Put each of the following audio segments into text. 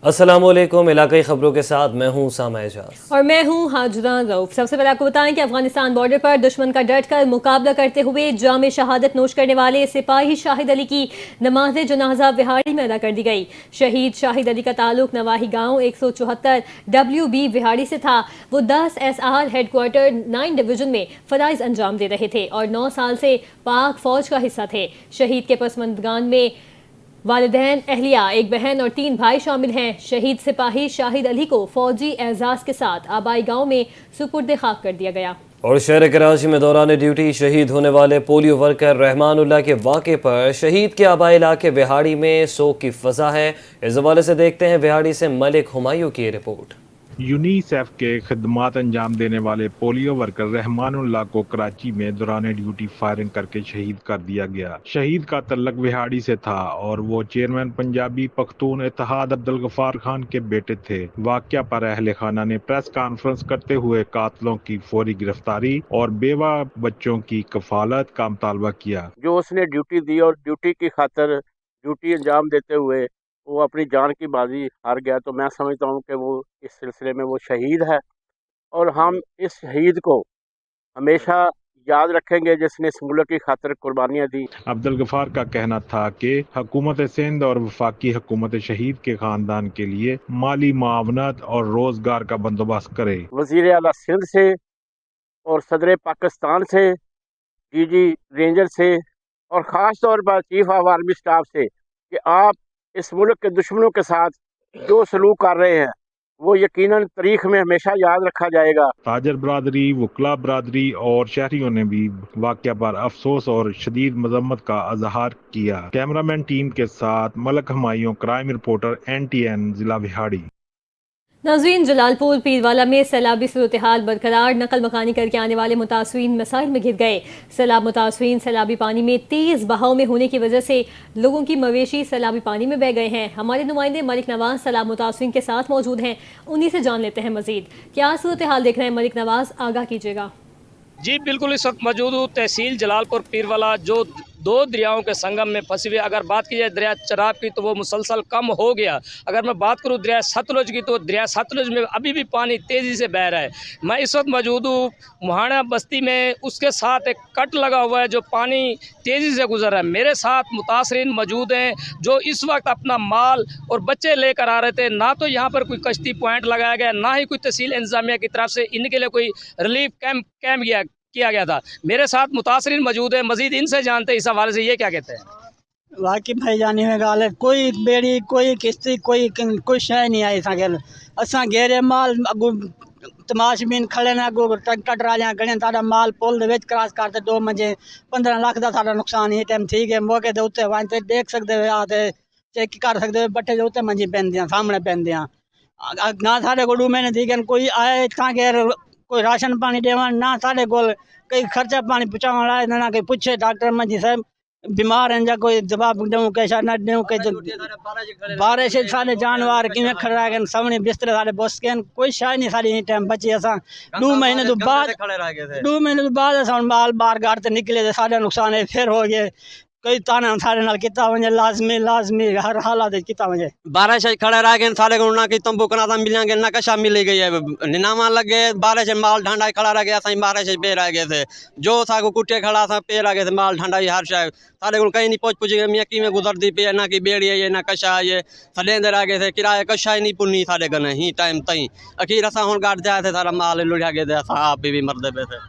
अस्सलामुअलैकुम। इलाकाई खबरों के साथ मैं हूं उसामा एजाज और मैं हूं हाजरा रऊफ। सबसे पहले आपको बताएं कि अफगानिस्तान बॉर्डर पर दुश्मन का डटकर मुकाबला करते हुए जाम शहादत नोश करने वाले सिपाही शाहिद अली की नमाज जनाजा विहाड़ी में अदा कर दी गई। शहीद शाहिद अली का ताल्लुक नवाही गांव 174 WB विहाड़ी से था। वो 10 SR हेडक्वार्टर 9 डिवीजन में फराइज अंजाम दे रहे थे और 9 साल से पाक फौज का हिस्सा थे। शहीद के पसमंदगान में वालिदैन, अहलिया, एक बहन और 3 भाई शामिल हैं। शहीद सिपाही शाहिद अली को फौजी एजाज के साथ आबाई गांव में सुपुर्द खाक कर दिया गया। और शहर कराची में दौरान ड्यूटी शहीद होने वाले पोलियो वर्कर रहमानुल्लाह के वाक़े पर शहीद के आबाई इलाके विहाड़ी में शोक की फजा है। इस हवाले से देखते हैं विहाड़ी से मलिक हुमायूं की रिपोर्ट। यूनिसेफ के खिदमात अंजाम देने वाले पोलियो वर्कर रहमानुल्लाह को कराची में दौरान ड्यूटी फायरिंग करके शहीद कर दिया गया। शहीद का तल्लक विहाड़ी से था और वो चेयरमैन पंजाबी पख्तून इत्तेहाद अब्दुल गफ्फार खान के बेटे थे। वाक़या पर अहले खाना ने प्रेस कॉन्फ्रेंस करते हुए कातलों की फौरी गिरफ्तारी और बेवा बच्चों की कफालत का मुतालबा किया। जो उसने ड्यूटी दी और ड्यूटी की खातर ड्यूटी अंजाम देते हुए वो अपनी जान की बाजी हार गया, तो मैं समझता हूँ कि वो इस सिलसिले में वो शहीद है और हम इस शहीद को हमेशा याद रखेंगे जिसने इस मुल्क की खातर कुर्बानियाँ दी। अब्दुल गफ्फार का कहना था कि हुकूमत सिंध और वफाकी हुकूमत शहीद के खानदान के लिए माली मुआवनत और रोजगार का बंदोबस्त करे। वजीर आला सिंध से और सदर पाकिस्तान से, DG रेंजर से और ख़ास तौर पर चीफ ऑफ आर्मी स्टाफ से कि आप इस मुल्क के दुश्मनों के साथ जो सलूक कर रहे हैं वो यकीनन तारीख में हमेशा याद रखा जाएगा। ताजर बरादरी, वकला बरादरी और शहरियों ने भी वाक़या पर अफसोस और शदीद मजम्मत का इजहार किया। कैमरामैन टीम के साथ Malik Humayun, crime reporter NTN जिला विहाड़ी। नाज़रीन, जलालपुर पीरवाला में सैलाबी सूरत हाल बरकरार। नकल मकानी करके आने वाले मुतासरीन मसाइल में घिर गए। सैलाब मुतासरीन सैलाबी पानी में तेज बहाव में होने की वजह से लोगों की मवेशी सैलाबी पानी में बह गए हैं। हमारे नुमाइंदे मलिक नवाज सैलाब मुतासरीन के साथ मौजूद हैं, उन्हीं से जान लेते हैं मजीद। क्या सूरत हाल देख रहे हैं मलिक नवाज, आगाह कीजिएगा। जी बिल्कुल, इस वक्त मौजूद हूँ तहसील जलालपुर पीरवाला, जो 2 दरियाओं के संगम में फंसी हुई। अगर बात की जाए दरिया चराब की तो वो मुसलसल कम हो गया। अगर मैं बात करूँ दरिया सतलुज की तो दरिया सतलुज में अभी भी पानी तेज़ी से बह रहा है। मैं इस वक्त मौजूद हूँ मुहाना बस्ती में, उसके साथ एक कट लगा हुआ है जो पानी तेज़ी से गुजर रहा है। मेरे साथ मुतासरीन मौजूद हैं जो इस वक्त अपना माल और बच्चे लेकर आ रहे थे। ना तो यहाँ पर कोई कश्ती पॉइंट लगाया गया, ना ही कोई तहसील इंतजामिया की तरफ से इनके लिए कोई रिलीफ कैंप किया गया था। मेरे साथ मुतासरीन मौजूद है, मजीद इनसे जानते हैं इस हवाले से ये क्या कहते हैं। वाकई भाई जानी में गाल है, कोई बेड़ी कोई किश्ती कोई शय नहीं आई असा घेरे माल अगू तमाशबीन खड़े ने अगू कटरा जा गणे साडा माल पुल दे विच क्रॉस करते 2 मंजे 15 लाख का साडा नुकसान ही टाइम ठीक है। मौके दे उत्ते वहां ते देख सकते हो, आते चेक कर सकते हो, बट्टे दे उत्ते मंजी पैंदियां सामने पैंदियां ना साडे को 2 महीने ठीक है। कोई आए इतना घेर कोई राशन पानी देवन ना साढ़े को कई खर्चा पानी पहुँचाने वाला ना कोई पूछे डॉक्टर मंजी साहब बीमार हैं या कोई जवाब दूँ कैसा न दूँ के बारिश सारे जानवर किमें खड़ा गए सामने बिस्तर सारे बस गए कोई शायद नहीं सारी टाइम बची असा 2 महीने तो बाद 2 महीने तो बाद अस माल बाहर गाड़ ते निकले सारे नुकसान है फिर हो गए। कई ताना सारे नाल किता वने लाजमी हर हालात किता वने बारिश खड़े रह गए सारे को ना कि तंबू कना मिलेंगे ना कशा मिली गई है निनामा लग गए बारिश माल ढांडा खड़ा रह गया सही बारिश पे रह गए थे जो था को कुटे खड़ा था पे रह गए थे माल ढांडा हर शायद सारे को कहीं नहीं पहुँच गए मियाँ की में गुजरती पे ना कि बेड़ी है ना कशा है सलेंदे रह गए थे किराया कशा ही नहीं पुनी सारे गने ही टाइम तई अखीर असा हूँ गाड़ जाए थे सारा माल लुढ़ा गए थे आप भी मरदे पे थे।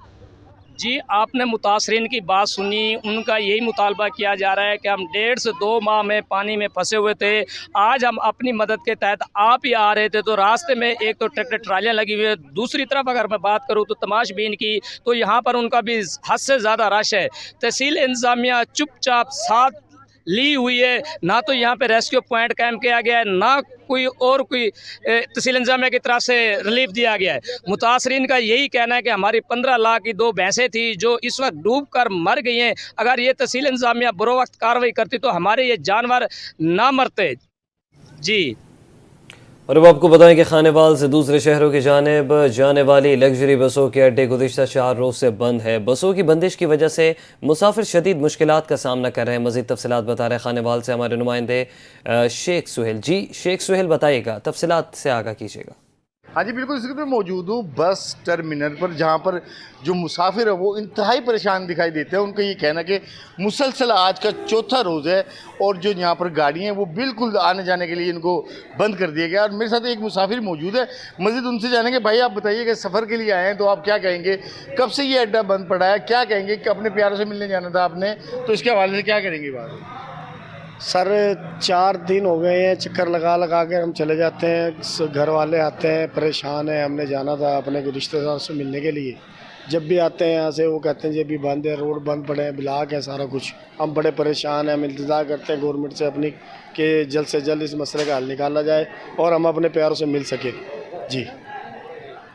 जी आपने मुतासरीन की बात सुनी, उनका यही मुतालबा किया जा रहा है कि हम 1.5 से 2 माह में पानी में फंसे हुए थे। आज हम अपनी मदद के तहत आप ही आ रहे थे तो रास्ते में एक तो ट्रैक्टर ट्रालियाँ लगी हुई है, दूसरी तरफ अगर मैं बात करूँ तो तमाशबीन की तो यहाँ पर उनका भी हद से ज़्यादा रश है। तहसील इंतज़ामिया चुपचाप साथ ली हुई है, ना तो यहाँ पे रेस्क्यू पॉइंट कैंप किया गया है, ना कोई तहसील इंतजामिया की तरफ से रिलीफ दिया गया है। मुतासरीन का यही कहना है कि हमारी 15 लाख की 2 भैंसें थी जो इस वक्त डूब कर मर गई हैं। अगर ये तहसील इंतजामिया बरो वक्त कार्रवाई करती तो हमारे ये जानवर ना मरते। जी और अब आपको बताएं कि खानेवाल से दूसरे शहरों की जानिब जाने वाली लग्जरी बसों के अड्डे गुज़िश्ता 4 रोज़ से बंद है। बसों की बंदिश की वजह से मुसाफिर शदीद मुश्किलात का सामना कर रहे हैं। मज़ीद तफसीलात बता रहे हैं खानेवाल से हमारे नुमाइंदे शेख सुहेल। जी शेख सुहेल, बताइएगा, तफसीलात से आगाह कीजिएगा। हाँ जी बिल्कुल, इस वक्त मैं मौजूद हूँ बस टर्मिनल पर, जहाँ पर जो मुसाफिर है वो इंतहाई परेशान दिखाई देते हैं। उनका ये कहना कि मुसलसल आज का चौथा रोज़ है और जो यहाँ पर गाड़ियाँ हैं वो बिल्कुल आने जाने के लिए इनको बंद कर दिया गया। और मेरे साथ एक मुसाफिर मौजूद है, मज़ीद उनसे जानेंगे। भाई आप बताइए कि सफ़र के लिए आए हैं तो आप क्या कहेंगे, कब से ये अड्डा बंद पड़ा है, क्या कहेंगे कि अपने प्यारों से मिलने जाना था आपने, तो इसके हवाले से क्या करेंगे बात? सर 4 दिन हो गए हैं, चक्कर लगा लगा के हम चले जाते हैं, घर वाले आते हैं, परेशान है। हमने जाना था अपने रिश्तेदारों से मिलने के लिए, जब भी आते हैं यहाँ से वो कहते हैं जी अभी बंद है, रोड बंद पड़े हैं, ब्लॉक है सारा कुछ। हम बड़े परेशान हैं, हम इंतज़ार करते हैं गवर्नमेंट से अपनी कि जल्द से जल्द इस मसले का हल निकाला जाए और हम अपने प्यारों से मिल सकें।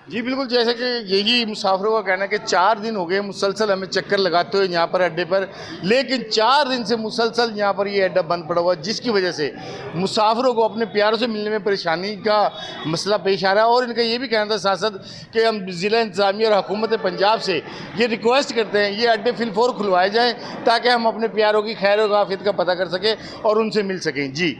जी बिल्कुल, जैसे कि यही मुसाफिरों का कहना है कि 4 दिन हो गए मुसलसल हमें चक्कर लगाते हुए यहाँ पर अड्डे पर, लेकिन 4 दिन से मुसलसल यहाँ पर ये अड्डा बंद पड़ा हुआ है, जिसकी वजह से मुसाफिरों को अपने प्यारों से मिलने में परेशानी का मसला पेश आ रहा है। और इनका ये भी कहना था साथ साथ कि हम ज़िला इंतज़ामिया और हुकूमत पंजाब से ये रिक्वेस्ट करते हैं ये अड्डे फिलफौर खुलवाए जाएँ ताकि हम अपने प्यारों की खैर और आफियत का पता कर सकें और उनसे मिल सकें। जी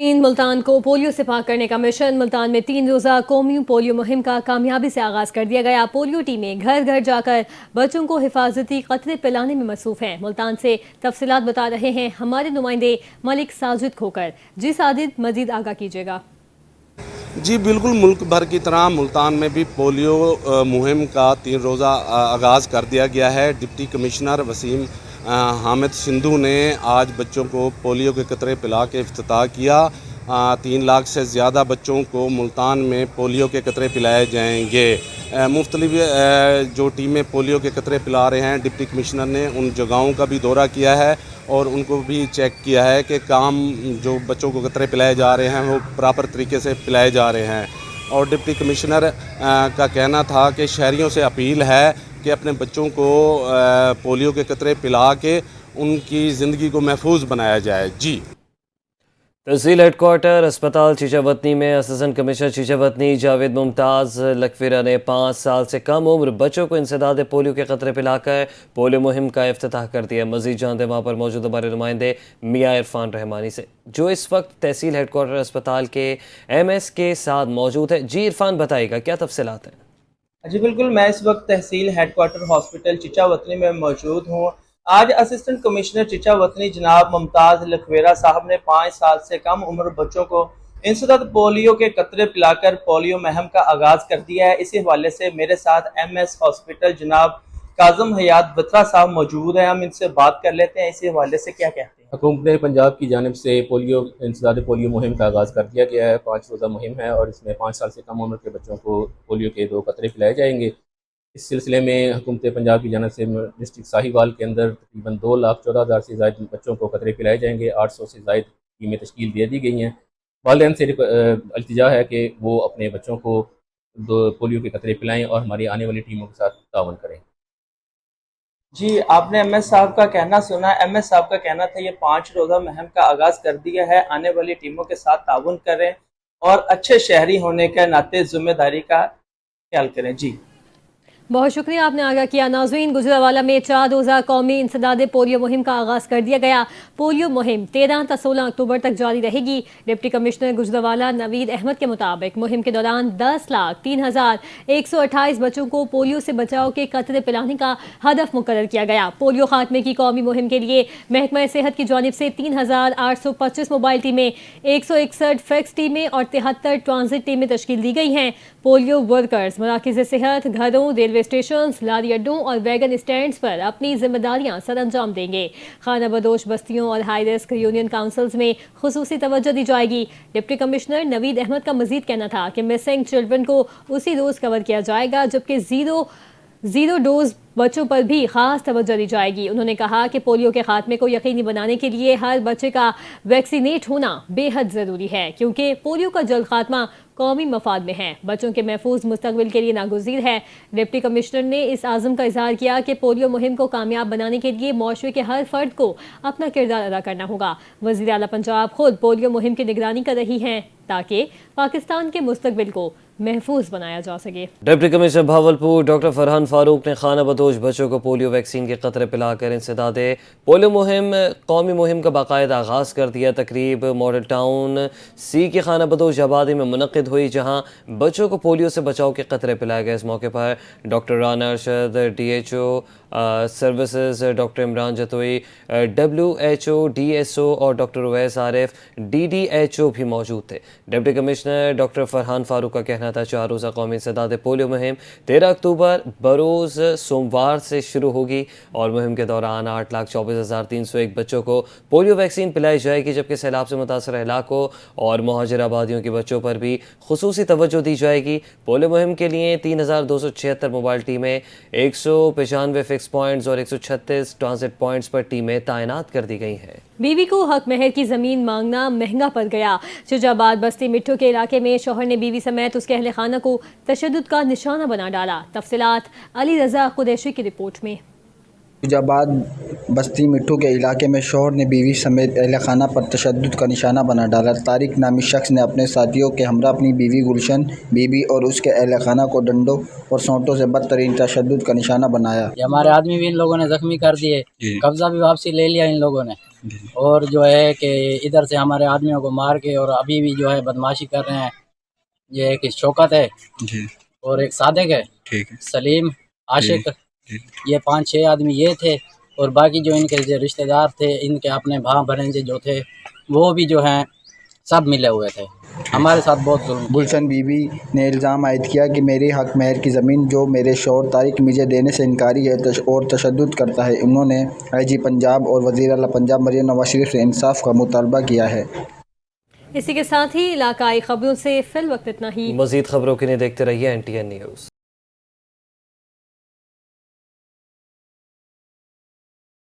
मुल्तान को पोलियो से पाक करने का मिशन। मुल्तान में 3 रोज़ा कौमी पोलियो मुहिम का कामयाबी से आगाज़ कर दिया गया। पोलियो टीमें घर घर जाकर बच्चों को हिफाजती कतरे पिलाने में मसरूफ़ हैं। मुल्तान से तफसीलात बता रहे हैं हमारे नुमाइंदे मलिक साजिद खोकर। जी साजिद, मज़ीद आगाह कीजिएगा। जी बिल्कुल, मुल्क भर की तरह मुल्तान में भी पोलियो मुहिम का 3 रोज़ा आगाज़ कर दिया गया है। डिप्टी कमिश्नर वसीम हामिद सिंधु ने आज बच्चों को पोलियो के कतरे पिला के इफ्तिताह किया। 3 लाख से ज़्यादा बच्चों को मुल्तान में पोलियो के कतरे पिलाए जाएंगे। मुख्तलिफ जो टीमें पोलियो के कतरे पिला रहे हैं, डिप्टी कमिश्नर ने उन जगहों का भी दौरा किया है और उनको भी चेक किया है कि काम जो बच्चों को कतरे पिलाए जा रहे हैं वो प्रॉपर तरीके से पिलाए जा रहे हैं। और डिप्टी कमिश्नर का कहना था कि शहरियों से अपील है कि अपने बच्चों को पोलियो के कतरे पिला के उनकी ज़िंदगी को महफूज बनाया जाए। जी तहसील हेडक्वार्टर अस्पताल चीचावतनी में असिस्टेंट कमिश्नर चीचावतनी जावेद मुमताज़ लकफिरा ने 5 साल से कम उम्र बच्चों को इंसदाद पोलियो के कतरे पिलाकर पोलियो मुहिम का इफ्तिताह कर दिया। मज़ीद जानते वहाँ पर मौजूद हमारे नुमाइंदे मियां इरफान रहमानी से, जो इस वक्त तहसील हेडक्वार्टर अस्पताल के MS के साथ मौजूद है। जी इरफान, बताइएगा क्या तफसीलात हैं? जी बिल्कुल, मैं इस वक्त तहसील हेडक्वार्टर हॉस्पिटल चीचावतनी में मौजूद हूँ। आज असिस्टेंट कमिश्नर चीचावतनी जनाब मुमताज़ लखवेरा साहब ने 5 साल से कम उम्र बच्चों को इंसदाद पोलियो के कतरे पिलाकर पोलियो मुहिम का आगाज़ कर दिया है। इसी हवाले से मेरे साथ MS हॉस्पिटल जनाब काज़म हयात बत्रा साहब मौजूद हैं। हम इनसे बात कर लेते हैं, इसी हवाले से क्या कहते हैं। हुकूमत पंजाब की जानिब से इंसदाद पोलियो मुहिम का आगाज़ कर दिया गया है। 5 रोज़ा मुहिम है और इसमें 5 साल से कम उम्र के बच्चों को पोलियो के 2 कतरे पिलाए जाएंगे। इस सिलसिले में हुकूमत पंजाब की जानिब से डिस्ट्रिक्ट साहिवाल के अंदर तकरीबन 2,14,000 से ज़ायद बच्चों को कतरे पिलाए जाएंगे। 800 से ज़ायद टीमें तश्कील दे दी गई हैं। वालिदैन से इल्तिजा है कि वो अपने बच्चों को पोलियो के कतरे पिलाएँ और हमारी आने वाली टीमों के साथ तावन करें। जी, आपने MS साहब का कहना सुना। MS साहब का कहना था ये 5 रोज़ा मुहिम का आगाज़ कर दिया है, आने वाली टीमों के साथ ताउन करें और अच्छे शहरी होने के नाते जिम्मेदारी का ख्याल करें। जी बहुत शुक्रिया, आपने आगाह किया। नाज़रीन, गुजरावाला में 4 रोज़ा कौमी इंसदाद पोलियो मुहिम का आगाज़ कर दिया गया। पोलियो मुहिम 13 से 16 अक्टूबर तक जारी रहेगी। डिप्टी कमिश्नर गुजरावाला नवीद अहमद के मुताबिक मुहिम के दौरान 10,03,128 बच्चों को पोलियो से बचाव के कतरे पिलाने का हदफ मुकर्रर किया गया। पोलियो खात्मे की कौमी मुहिम के लिए महकमा सेहत की जानिब से 3,825 मोबाइल टीमें, 161 फैक्स टीमें और 73 ट्रांजिट टीमें तश्कील दी गई हैं। पोलियो वर्कर्स मराकिज़ सेहत, घरों, रेलवे स्टेशन, लारी अड्डों और वैगन स्टैंड्स पर अपनी जिम्मेदारियां सर अंजाम देंगे। खाना बदोश बस्तियों और हाई रिस्क यूनियन काउंसिल्स में खुसूसी तवज्जो दी जाएगी। डिप्टी कमिश्नर नवीद अहमद का मजीद कहना था कि मिसिंग चिल्ड्रन को उसी रोज़ कवर किया जाएगा, जबकि जीरो डोज बच्चों पर भी खास तवज्जो दी जाएगी। उन्होंने कहा कि पोलियो के खात्मे को यकीनी बनाने के लिए हर बच्चे का वैक्सीनेट होना बेहद ज़रूरी है, क्योंकि पोलियो का जल्द खात्मा कौमी मफाद में है, बच्चों के महफूज मुस्तकबिल के लिए नागुज़ीर है। डिप्टी कमिश्नर ने इस आज़म का इजहार किया कि पोलियो मुहिम को कामयाब बनाने के लिए मुआशरे के हर फर्द को अपना किरदार अदा करना होगा। वज़ीर आला पंजाब खुद पोलियो मुहिम की निगरानी कर रही हैं ताकि पाकिस्तान के मुस्तकबिल को महफूज बनाया जा सके। Deputy commissioner Bahawalpur doctor Farhan Farooq ने खाना बदोश बच्चों को पोलियो वैक्सीन के कतरे पिलाकर इंसदादे पोलियो मुहिम कौमी मुहिम का बाकायदा आगाज़ कर दिया। तकरीब मॉडल टाउन सी की खाना बदोश आबादी में मुनक़िद हुई, जहाँ बच्चों को पोलियो से बचाव के कतरे पिलाए गए। इस मौके पर doctor Rana Arshad, DHO services doctor Imran Jatoi, WHO DSO और डॉक्टर उवैस आरिफ DDHO भी मौजूद थे। Deputy commissioner doctor Farhan Farooq का कहना था 4 रोज़ा कौमी इंसदाद पोलियो मुहिम 13 अक्टूबर बरोज़ सोमवार से शुरू होगी और मुहिम के दौरान 8,24,301 बच्चों को पोलियो वैक्सीन पिलाई जाएगी, जबकि सैलाब से मुतासर इलाकों और मुहाजिर आबादियों के बच्चों पर भी खुसूसी तवज्जो दी जाएगी। पोलियो मुहिम के लिए 3,276 मोबाइल टीमें, 195 फिक्स पॉइंट्स और 136 ट्रांजिट पॉइंट्स पर टीमें तैनात कर दी गई हैं। बीवी को हक महर की जमीन मांगना महंगा पड़ गया। शुजाबाद बस्ती मिट्टू के इलाके में शौहर ने बीवी समेत उसके अहले खाना को तशद्दुद का निशाना बना डाला। तफसीलात अली रजा कुरैशी की रिपोर्ट में। शुजाबाद बस्ती मिट्टू के इलाके में शौहर ने बीवी समेत अहले खाना पर तशद्दुद का निशाना बना डाला। तारिक नामी शख्स ने अपने साथियों के हमरा अपनी बीवी गुलशन बीबी और उसके अहले खाना को डंडों और सोंटों से बदतरीन तशद्दुद का निशाना बनाया। हमारे आदमी भी इन लोगों ने जख्मी कर दिए, कब्जा भी वापसी ले लिया इन लोगों ने, और जो है कि इधर से हमारे आदमियों को मार के और अभी भी जो है बदमाशी कर रहे हैं। ये एक शौकत है और एक सादिक है, सलीम, आशिक, ये 5-6 आदमी ये थे, और बाकी जो इनके जो रिश्तेदार थे, इनके अपने भाई भरंजे जो थे, वो भी जो हैं सब मिले हुए थे। हमारे साथ बहुत जुल्म। गुलशन बीबी ने इल्ज़ाम आयद किया कि मेरी हक महर की ज़मीन जो मेरे शौहर तारिक मुझे देने से इनकारी है और तशद्दुद करता है। उन्होंने IG पंजाब और वज़ीर आला पंजाब मरियम नवाज शरीफ से इंसाफ का मुतालबा किया है। इसी के साथ ही इलाकाई खबरों से फिल वक्त इतना ही। मज़ीद खबरों के लिए देखते रहिए NTN न्यूज़।